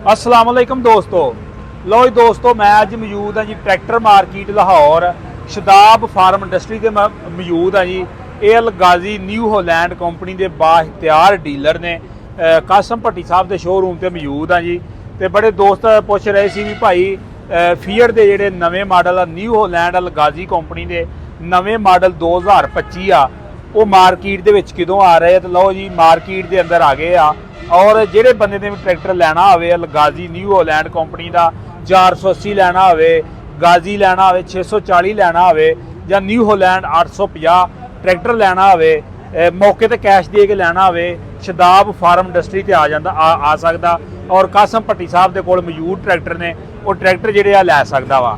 अस्सलाम वालेकुम दोस्तों। लो जी दोस्तों, मैं अज मौजूद हाँ जी tractor market Lahore Shadab farm industry के मौजूद हाँ जी। ये Al Ghazi New Holland company के बाइख्तियार डीलर ने कासम भट्टी साहब के शोरूम से मौजूद हाँ जी। तो बड़े दोस्त पुछ रहे थे भी भाई फीयर के जोड़े नवे मॉडल न्यू होलैंड अल गाजी कंपनी के नवे मॉडल 2025 आ वो मार्केट के कदों आ रहे। तो लो जी मार्केट के अंदर आ गए आ और ਜਿਹੜੇ ਬੰਦੇ ਨੇ ट्रैक्टर ਲੈਣਾ ਹੋਵੇ गाजी न्यू होलैंड कंपनी का 480 ਲੈਣਾ ਹੋਵੇ, गाजी ਲੈਣਾ ਹੋਵੇ 640 ਲੈਣਾ ਹੋਵੇ ਜਾਂ न्यू होलैंड 850 ट्रैक्टर ਲੈਣਾ ਹੋਵੇ मौके ਤੇ कैश ਦੇ ਕੇ ਲੈਣਾ ਹੋਵੇ शदाब फार्म इंडस्ट्री ਤੇ आ सकदा। और कासम भट्टी साहब ਦੇ ਕੋਲ ਮੌਜੂਦ ट्रैक्टर ने वो ट्रैक्टर ਜਿਹੜੇ ਆ ਲੈ ਸਕਦਾ ਵਾ।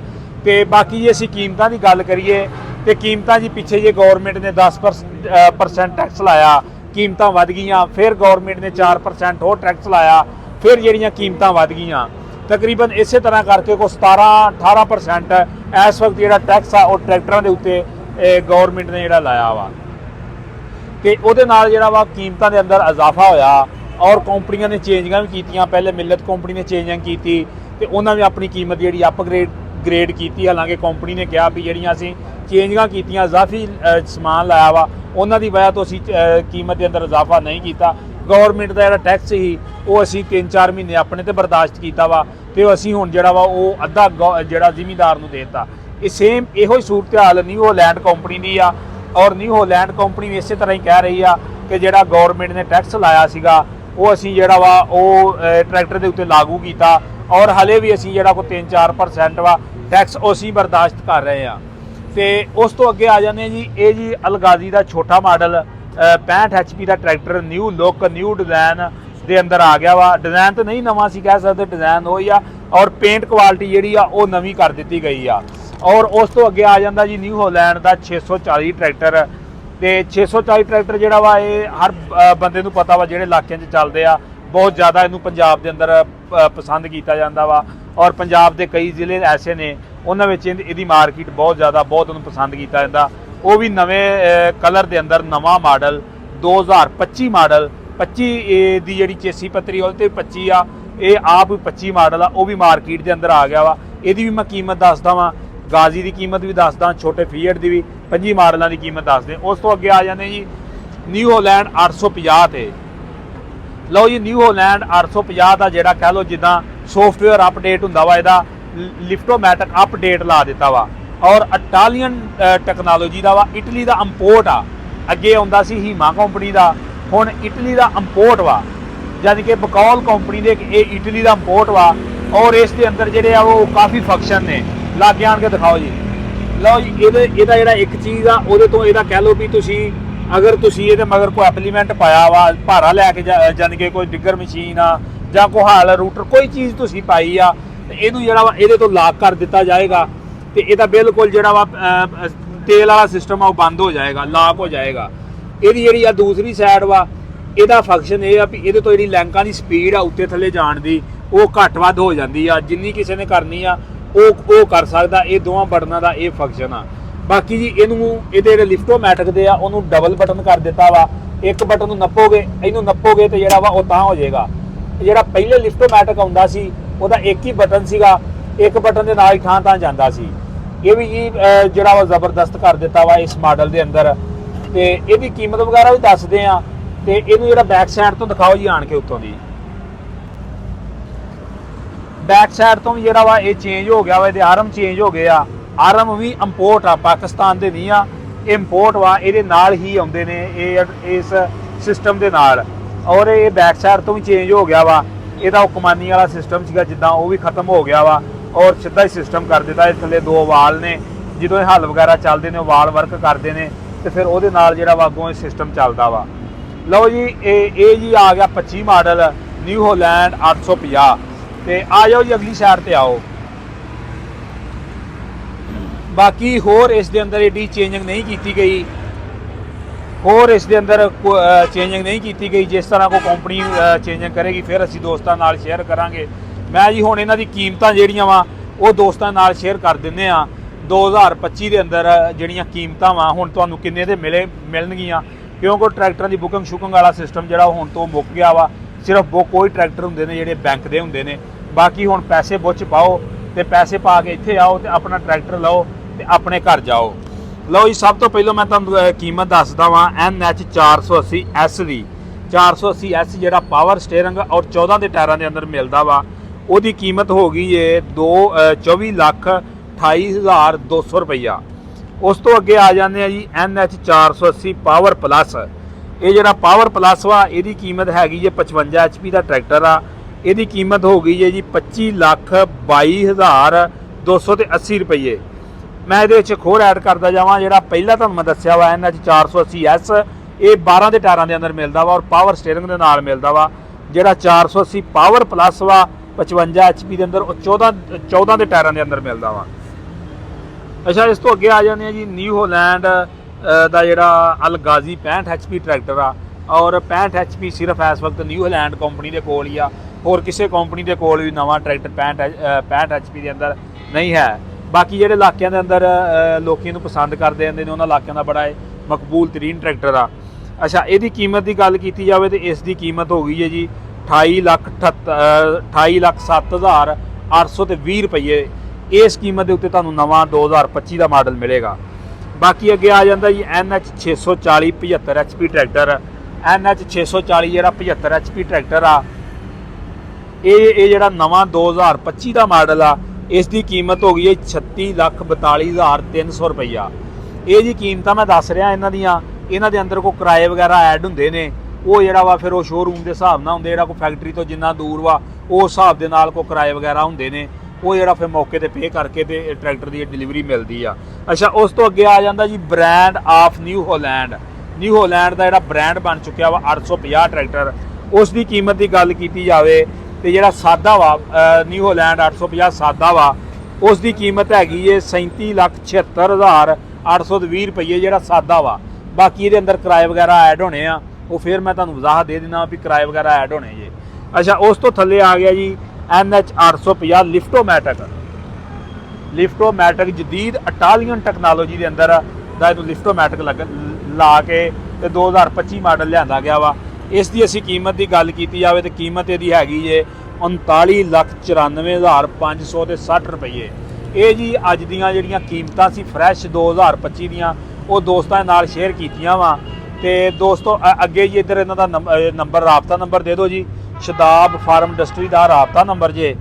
ਤੇ ਬਾਕੀ ਜੇ ਅਸੀਂ ਕੀਮਤਾਂ ਦੀ ਗੱਲ ਕਰੀਏ ਤੇ ਕੀਮਤਾਂ ਜੀ ਪਿੱਛੇ ਜੇ ਗਵਰਨਮੈਂਟ ਨੇ 10% टैक्स लाया, कीमत वध गई, फिर गौरमेंट ने 4% होर टैक्स लाया, फिर जिहड़ियां कीमत वध गई तकरीबन इस तरह करके कोई 17-18% इस वक्त जिहड़ा टैक्स आ वो ट्रैक्टरां दे उत्ते गौरमेंट ने जिहड़ा लाया वा। ते उहदे नाल जिहड़ा वा कीमतां दे अंदर इजाफा होया और कंपनियां ने चेंजिंगां भी कीतियां। पहले मिलत कंपनी ने चेंजिंग की ते उन्हां भी अपनी कीमत जिहड़ी अपग्रेड की। हालांकि कंपनी ने कहा भी जिहड़ियां असीं चेंजिंगां कीतियां इजाफी समान लाया वा उन्हां दी वजह तो असीं कीमत के अंदर इजाफा नहीं किया। गौरमेंट का जिहड़ा टैक्स ही वो असीं 3-4 महीने अपने ते बर्दाश्त किया वा ते असीं हुण जिहड़ा वा वो अद्धा जिहड़ा जिमीदार नूं देता। ये सेम इहो ही सूरत हाल न्यू होलैंड कंपनी दी आ और न्यू होलैंड कंपनी भी इस तरह ही कह रही आ कि जिहड़ा गौरमेंट ने टैक्स लाया सीगा वो असीं जिहड़ा वा वो ट्रैक्टर के उत्ते लागू किया और हले भी असीं जिहड़ा कोई 3-4% वा टैक्स असीं बर्दाश्त कर रहे हैं। तो उस तो अगे आ जाने जी ये जी अलगाजी का छोटा मॉडल 65 HP का tractor new look new design के अंदर आ गया वा। डिज़ाइन तो नहीं नवा सी कह सकते, डिज़ाइन वही आ और पेंट क्वालिटी जी वो नवी कर दी गई आ। और उस तो अगे आ जाता जी न्यू होलैंड का 640 ट्रैक्टर। तो 640 ट्रैक्टर जोड़ा वा ये हर बंदे नूं पता वा जिहड़े इलाकों चलते आ बहुत ज़्यादा इनू पंजाब के अंदर पसंद किया जाता वा और पंजाब के कई जिले ऐसे ने उन्होंने इहदी मार्केट बहुत ज़्यादा बहुत उन्होंने पसंद किया जाता। वो भी नवे कलर के अंदर नवा मॉडल 2025 मॉडल 25 की जी चेसी पत्तरी वो 25 आ ये आप 25 मॉडल आ वो भी मार्केट के अंदर आ गया वा। यदी भी मैं कीमत दसदा वा, गाजी की कीमत भी दसदा, छोटे फीएट की भी 25 मॉडलों की कीमत दस दें। उस तो अगे आ जाने जी न्यू होलैंड 850 ते। लो जी न्यू होलैंड 850 का जोड़ा कह लो जिदा सॉफ्टवेयर अपडेट होंदा वा इहदा लिफ्टोमैटिक अपडेट ला दिता वा और इटालियन टैक्नोलॉजी का वा। इटली का इंपोर्ट आ, अगे आउंदा सी हीमा कंपनी का, हुण इटली का इंपोर्ट वा यानी कि बकौल कंपनी के ये इटली का इंपोर्ट वा। और इस दे अंदर जिहड़े आ वो काफ़ी फंक्शन ने लागे आण के दिखाओ जी। लो जी इहदा जिहड़ा एक चीज़ आ उहदे तो इहदा कह लो भी तुसीं अगर तुसीं इहदे मगर कोई एपलीमेंट पाया वा भारा लैके जानी कि कोई डिगर मशीन आ जां कोई हाल रूटर कोई चीज़ तुसीं पाई आ इहनूं जिहड़ा वा इहदे तो लॉक कर दिता जाएगा तो इहदा बिल्कुल जिहड़ा वा तेल वाला सिस्टम आ वो बंद हो जाएगा, लॉक हो जाएगा। इहदी जिहड़ी आ दूसरी साइड वा इहदा फंक्शन ये आ भी इहदे तो जिहड़ी लैंकां दी स्पीड आ उत्ते थल्ले जाण दी वो घट वध हो जाती आ, जिन्नी किसी ने करनी आ वो कर सकदा। ये दोवां बटनां दा ये फंक्शन आ। बाकी जी इहनूं इहदे जिहड़े लिफ्टोमैटिक दे आ उहनूं डबल बटन कर दिता वा। एक बटन नूं नप्पोगे इहनूं नप्पोगे तो जिहड़ा वा वो तां हो जाएगा। जिहड़ा पहले लिफ्टोमैटिक आउंदा सी ਉਹਦਾ एक ही बटन सीगा, एक बटन के नाल थां थां जांदा सी। ये भी जी जिहड़ा वा जबरदस्त कर दिता वा इस मॉडल के अंदर। तो इसकी कीमत वगैरह भी दसदे आ ते इहनूं जिहड़ा बैक साइड तो दिखाओ जी आण के उत्तों दी बैक साइड तो भी जिहड़ा वा ये चेंज हो गया वा, इहदे आर्म चेंज हो गए आ। आर्म भी इंपोर्ट आ, पाकिस्तान दे नहीं आ, इंपोर्ट वा। इहदे नाल ही आउंदे ने इस सिस्टम के नाल। और ये बैक साइड तो भी चेंज हो गया वा। ਇਹਦਾ ਕਮਾਨੀ वाला सिस्टम ਸੀਗਾ जिदा वो भी खत्म हो गया वा और सीधा ही सिस्टम कर दिता। इस थले 2 वाल ने जो हल वगैरह चलते हैं वाल वर्क करते हैं तो फिर वो जोड़ा वा अगों सिस्टम चलता वा। लो जी ये जी आ गया 25 मॉडल न्यू होलैंड 850। तो आ जाओ जी अगली साइड पर आओ। बाकी होर इस दे अंदर एडी चेंजिंग नहीं की गई, होर इस दे अंदर चेंजिंग नहीं की गई। जिस तरह को कंपनी चेंजिंग करेगी फिर असी दोस्तों नाल शेयर करांगे। मैं जी हुण इन्हां दी कीमतां जिहड़ियां वा वो दोस्तों नाल शेयर कर दिंदे आ। 2025 के अंदर जिहड़ियां कीमतां वा हुण तुहानूं किन्ने दे मिलणगीਆਂ क्योंकि ट्रैक्टरां दी बुकिंग शुकिंग वाला सिस्टम जिहड़ा हुण तो मुक गया वा। सिर्फ वो कोई ट्रैक्टर हुंदे ने जिहड़े बैंक दे हुंदे ने ਬਾਕੀ ਹੁਣ ਪੈਸੇ ਬੁੱਚ ਪਾਓ ਤੇ ਪੈਸੇ ਪਾ ਕੇ ਇੱਥੇ ਆਓ ਤੇ ਆਪਣਾ ਟਰੈਕਟਰ ਲਓ ਤੇ ਆਪਣੇ ਘਰ ਜਾਓ। ਲਓ ਜੀ, ਸਭ ਤੋਂ ਪਹਿਲਾਂ ਮੈਂ ਤੁਹਾਨੂੰ ਕੀਮਤ ਦੱਸਦਾ ਵਾਂ NH 480S ਦੀ। 480S ਜਿਹੜਾ ਪਾਵਰ ਸਟੀਅਰਿੰਗ ਔਰ 14 ਦੇ ਟਾਇਰਾਂ ਦੇ ਅੰਦਰ ਮਿਲਦਾ ਵਾ, ਉਹਦੀ ਕੀਮਤ ਹੋ ਗਈ ਏ 24,28,200 ਰੁਪਈਆ। ਉਸ ਤੋਂ ਅੱਗੇ ਆ ਜਾਂਦੇ ਆ ਜੀ NH 480 ਪਾਵਰ ਪਲੱਸ। ਇਹ ਜਿਹੜਾ ਪਾਵਰ ਪਲੱਸ ਵਾ ਇਹਦੀ ਕੀਮਤ ਹੈਗੀ ਜੇ 55 HP ਦਾ ਟਰੈਕਟਰ ਆ। ਇਹਦੀ ਕੀਮਤ ਹੋ ਗਈ ਹੈ ਜੀ 25,22,280 ਰੁਪਏ। ਮੈਂ ਇਹਦੇ ਵਿੱਚ ਹੋਰ ਐਡ ਕਰਦਾ ਜਾਵਾਂ, ਜਿਹੜਾ ਪਹਿਲਾਂ ਤੁਹਾਨੂੰ ਮੈਂ ਦੱਸਿਆ ਵਾ NH 480S, ਇਹ 12 ਦੇ ਟਾਇਰਾਂ ਦੇ ਅੰਦਰ ਮਿਲਦਾ ਵਾ ਔਰ ਪਾਵਰ ਸਟੀਅਰਿੰਗ ਦੇ ਨਾਲ ਮਿਲਦਾ ਵਾ। ਜਿਹੜਾ 480 ਪਾਵਰ ਪਲੱਸ ਵਾ 55 HP ਦੇ ਅੰਦਰ, ਉਹ 14 ਦੇ ਟਾਇਰਾਂ ਦੇ ਅੰਦਰ ਮਿਲਦਾ ਵਾ। ਅੱਛਾ, ਇਸ ਤੋਂ ਅੱਗੇ ਆ ਜਾਂਦੇ ਆ ਜੀ ਨਿਊ ਹੋਲੈਂਡ ਦਾ ਜਿਹੜਾ ਅਲਗਾਜ਼ੀ 65 HP ਟਰੈਕਟਰ ਆ ਔਰ 65 HP ਸਿਰਫ ਇਸ ਵਕਤ ਨਿਊ ਹੋਲੈਂਡ ਕੰਪਨੀ ਦੇ ਕੋਲ ਹੀ ਆ। ਹੋਰ ਕਿਸੇ ਕੰਪਨੀ ਦੇ ਕੋਲ ਵੀ ਨਵਾਂ ਟਰੈਕਟਰ 65 HP ਦੇ ਅੰਦਰ ਨਹੀਂ ਹੈ। ਬਾਕੀ ਜਿਹੜੇ ਇਲਾਕਿਆਂ ਦੇ ਅੰਦਰ ਲੋਕੀ ਨੂੰ ਪਸੰਦ ਕਰਦੇ ਜਾਂਦੇ ਨੇ, ਉਹਨਾਂ ਇਲਾਕਿਆਂ ਦਾ ਬੜਾ ਮਕਬੂਲ ਤਰੀਨ ਟਰੈਕਟਰ ਆ। ਅੱਛਾ, ਇਹਦੀ ਕੀਮਤ ਦੀ ਗੱਲ ਕੀਤੀ ਜਾਵੇ ਤੇ ਇਸ ਦੀ ਕੀਮਤ ਹੋ ਗਈ ਹੈ ਜੀ 28,07,820 ਰੁਪਏ। ਇਸ ਕੀਮਤ ਦੇ ਉੱਤੇ ਤੁਹਾਨੂੰ ਨਵਾਂ 2025 ਦਾ ਮਾਡਲ ਮਿਲੇਗਾ। ਬਾਕੀ ਅੱਗੇ ਆ ਜਾਂਦਾ ਜੀ NH 640 75 HP ਟਰੈਕਟਰ। NH 640 ਜਿਹੜਾ 75 HP ਟਰੈਕਟਰ ਆ, ਇਹ ਜਿਹੜਾ ਨਵਾਂ 2025 ਦਾ ਮਾਡਲ ਆ, ਇਸ ਦੀ ਕੀਮਤ ਹੋ ਗਈ ਹੈ 36,42,300 ਰੁਪਈਆ। ਇਹ ਜੀ ਕੀਮਤਾਂ ਮੈਂ ਦੱਸ ਰਿਹਾ ਇਹਨਾਂ ਦੇ ਅੰਦਰ ਕੋਈ ਕਿਰਾਏ ਵਗੈਰਾ ਐਡ ਹੁੰਦੇ ਨੇ, ਉਹ ਜਿਹੜਾ ਵਾ ਫਿਰ ਉਹ ਸ਼ੋਰੂਮ ਦੇ ਹਿਸਾਬ ਨਾਲ ਹੁੰਦੇ। ਜਿਹੜਾ ਕੋਈ ਫੈਕਟਰੀ ਤੋਂ ਜਿੰਨਾ ਦੂਰ ਵਾ ਉਸ ਹਿਸਾਬ ਦੇ ਨਾਲ ਕੋਈ ਕਿਰਾਏ ਵਗੈਰਾ ਹੁੰਦੇ ਨੇ, ਉਹ ਜਿਹੜਾ ਫਿਰ ਮੌਕੇ ਤੇ ਪੇ ਕਰਕੇ ਤੇ ਟਰੈਕਟਰ ਦੀ ਡਿਲੀਵਰੀ ਮਿਲਦੀ ਆ। ਅੱਛਾ, ਉਸ ਤੋਂ ਅੱਗੇ ਆ ਜਾਂਦਾ ਜੀ brand of New Holland. New Holland ਦਾ ਜਿਹੜਾ ਬ੍ਰਾਂਡ ਬਣ ਚੁੱਕਿਆ ਵਾ 850 ਟਰੈਕਟਰ। ਉਸ ਦੀ ਕੀਮਤ ਦੀ ਗੱਲ ਕੀਤੀ ਜਾਵੇ ਤੇ ਜਿਹੜਾ ਸਾਦਾ ਵਾ ਨਿਊ ਹੋਲੈਂਡ 850 ਸਾਦਾ ਵਾ, ਉਸ ਦੀ ਕੀਮਤ ਹੈਗੀ ਏ 37,76,820 ਰੁਪਏ ਜਿਹੜਾ ਸਾਦਾ ਵਾ। ਬਾਕੀ ਇਹਦੇ ਅੰਦਰ ਕਿਰਾਏ ਵਗੈਰਾ ਐਡ ਹੋਣੇ ਆ, ਉਹ ਫਿਰ ਮੈਂ ਤੁਹਾਨੂੰ ਵਜ਼ਾਹਤ ਦੇ ਦੇਣਾ ਵੀ ਕਿਰਾਏ ਵਗੈਰਾ ਐਡ ਹੋਣੇ ਜੇ। ਅੱਛਾ, ਉਸ ਤੋਂ ਥੱਲੇ ਆ ਗਿਆ ਜੀ NH 850 ਲਿਫਟੋਮੈਟਿਕ ਜਦੀਦ ਇਟਾਲੀਅਨ ਟੈਕਨੋਲੋਜੀ ਦੇ ਅੰਦਰ ਦਾ ਇਹਨੂੰ ਲਿਫਟੋਮੈਟਿਕ ਲਾ ਕੇ ਤੇ 2025 ਮਾਡਲ ਲਿਆਂਦਾ ਗਿਆ ਵਾ। ਇਸ ਦੀ ਅਸੀਂ ਕੀਮਤ ਦੀ ਗੱਲ ਕੀਤੀ ਜਾਵੇ ਤੇ ਕੀਮਤ ਇਹਦੀ ਹੈਗੀ ਜੇ 39,94,560 ਰੁਪਏ। ਇਹ ਜੀ ਅੱਜ ਦੀਆਂ ਜਿਹੜੀਆਂ ਕੀਮਤਾਂ ਸੀ ਫਰੈਸ਼ 2025 ਦੀਆਂ, ਉਹ ਦੋਸਤਾਂ ਨਾਲ ਸ਼ੇਅਰ ਕੀਤੀਆਂ ਵਾ। ਤੇ ਦੋਸਤੋ ਅੱਗੇ ਜੀ ਇੱਧਰ ਇਹਨਾਂ ਦਾ ਨੰਬਰ ਰਾਬਤਾ ਨੰਬਰ ਦੇ ਦਿਓ ਜੀ। ਸ਼ਦਾਬ ਫਾਰਮ ਇੰਡਸਟਰੀ ਦਾ ਰਾਬਤਾ ਨੰਬਰ ਜੇ।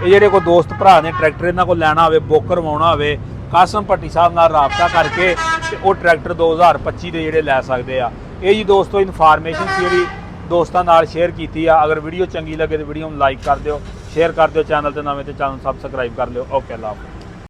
ਇਹ ਜਿਹੜੇ ਕੋਈ ਦੋਸਤ ਭਰਾ ਨੇ ਟਰੈਕਟਰ ਇਹਨਾਂ ਕੋਲ ਲੈਣਾ ਹੋਵੇ, ਬੁੱਕ ਕਰਵਾਉਣਾ ਹੋਵੇ, ਕਾਸਮ ਭੱਟੀ ਸਾਹਿਬ ਨਾਲ ਰਾਬਤਾ ਕਰਕੇ ਤੇ ਉਹ ਟਰੈਕਟਰ 2025 ਦੇ ਜਿਹੜੇ ਲੈ ਸਕਦੇ ਆ। ਇਹ ਜੀ ਦੋਸਤੋ ਇਨਫੋਰਮੇਸ਼ਨ ਸੀ ਜਿਹੜੀ ਦੋਸਤਾਂ ਨਾਲ ਸ਼ੇਅਰ ਕੀਤੀ ਆ। ਅਗਰ ਵੀਡੀਓ ਚੰਗੀ ਲੱਗੇ ਤਾਂ ਵੀਡੀਓ ਨੂੰ ਲਾਈਕ ਕਰ ਦਿਓ, ਸ਼ੇਅਰ ਕਰ ਦਿਓ। ਚੈਨਲ ਤੇ ਨਵੇਂ ਤੇ ਚੈਨਲ ਸਬਸਕ੍ਰਾਈਬ ਕਰ ਲਿਓ। ਓਕੇ, ਅੱਲਾ ਹਾਫਿਜ਼।